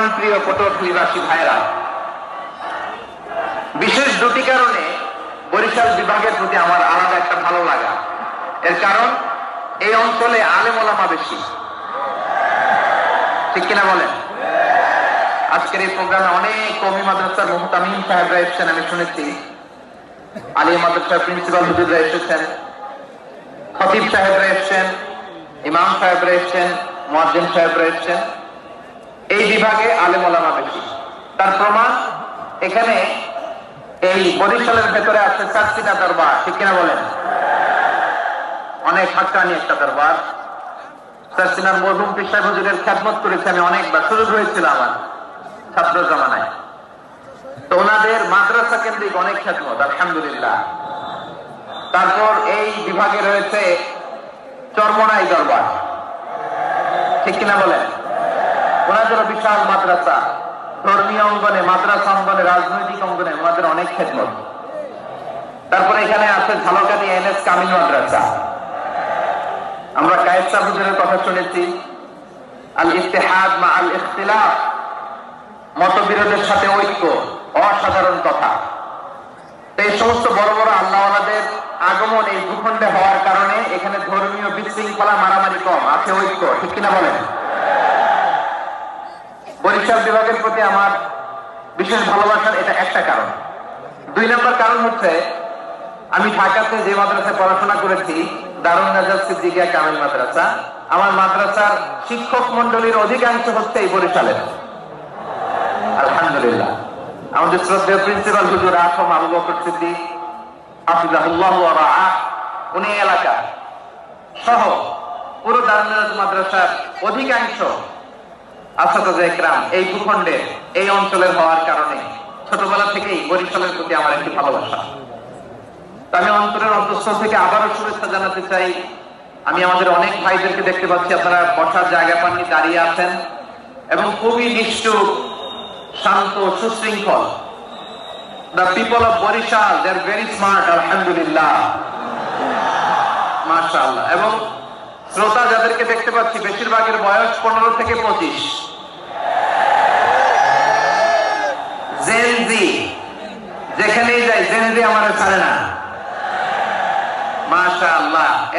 প্রাণপ্রিয় পটুয়াখালীবাসী ভাইরা, বিশেষ দুটি কারণে বরিশাল বিভাগের প্রতি আমার আলাদা একটা ভালো লাগা। এর কারণ এই অঞ্চলে আলেম ওলামা বেশি, ঠিক কিনা বলেন? আজকের এই প্রোগ্রামে অনেক কওমি মাদ্রাসার মুহতামিম সাহেবরা এসেছেন, আমি শুনেছি। আলিয়া মাদ্রাসার প্রিন্সিপাল হুজুররা এসেছেন, খতিব সাহেবরা এসেছেন, ইমাম সাহেবরা এসেছেন, মুয়াজ্জিন সাহেবরা এসেছেন। এই বিভাগে আলেম ওলামা বেশি। তার প্রমাণ এখানে এই বরিশালের ভেতরে আছে চারটিটা দরবার, ঠিক কিনা বলেন? অনেক হাক্কানি একটা দরবার। চারটিনার মরহুম পীর সাহেব হুজুরের খেদমত করেছি আমি অনেকবার, সুযোগ হয়েছিল আমার ছাত্র জামানায়। তো ওনাদের মাদ্রাসা কেন্দ্রিক অনেক খেদমত, আলহামদুলিল্লাহ। তারপর এই বিভাগে রয়েছে চরমনাই দরবার, ঠিক কিনা বলেন? ওনাদের বিশাল মাদ্রাসা, ধর্মীয় অঙ্গনে, মাদ্রাসা অঙ্গনে, রাজনৈতিক অঙ্গনে ওনাদের অনেক খেদমত। তারপরে এখানে আছে ঝালকাঠি এনএস কামিল মাদ্রাসা। আমরা কায়েদ সাহেব হুজুরের কথা শুনেছি, আল ইত্তেহাদ মা আল ইখতিলাফ, মতবিরোধের সাথে ঐক্য, অসাধারণ কথা। এই সমস্ত বড় বড় আল্লাহওয়ালাদের আগমন এই ভূখণ্ডে হওয়ার কারণে এখানে ধর্মীয় বিশৃঙ্খলা, মারামারি কম, আছে ঐক্য, ঠিক কিনা বলেন? বরিশাল বিভাগের প্রতি আমার বিশেষ ভালোবাসার এটা একটা কারণ। 2 নম্বর কারণ হচ্ছে, আমি ঢাকাতে যে মাদ্রাসায় পড়াশোনা করেছি, দারুন নাজাত সিদ্দিকিয়া কামিল মাদ্রাসা, আমার মাদ্রাসার শিক্ষক মন্ডলীর অধিকাংশ হচ্ছে এই বরিশালের, আলহামদুলিল্লাহ। আমাদের শ্রদ্ধেয় প্রিন্সিপাল হুজুর আহম আবু বকর সিদ্দিক হাফিজাহুল্লাহ ওয়া রাআহ, উনি এলাকা সহ পুরো দারুন নাজাত মাদ্রাসার অধিকাংশ আসাদায়ে ইকরাম এই ভূখণ্ডে, এই অঞ্চলের হওয়ার কারণে ছোটবেলা থেকেই বরিশালের প্রতি আমার একটি ভালোবাসা। আমি অন্তরের অন্তঃস্থল থেকে আবারও শুভেচ্ছা জানাতে চাই। আমি আমাদের অনেক ভাইদেরকে দেখতে পাচ্ছি, আপনারা বসার জায়গা পাননি, দাঁড়িয়ে আছেন এবং খুবই নিষ্ঠুর, শান্ত, সুশৃঙ্খল। The people of Borishal, they are very smart, alhamdulillah, মাশাআল্লাহ। এবং শ্রোতা যাদেরকে দেখতে পাচ্ছি, বেশিরভাগের বয়স 15 থেকে 25। জেনজি, যেখানেই যাই জেনজি আমাদের ছাড়ে না, মাশাআল্লাহ।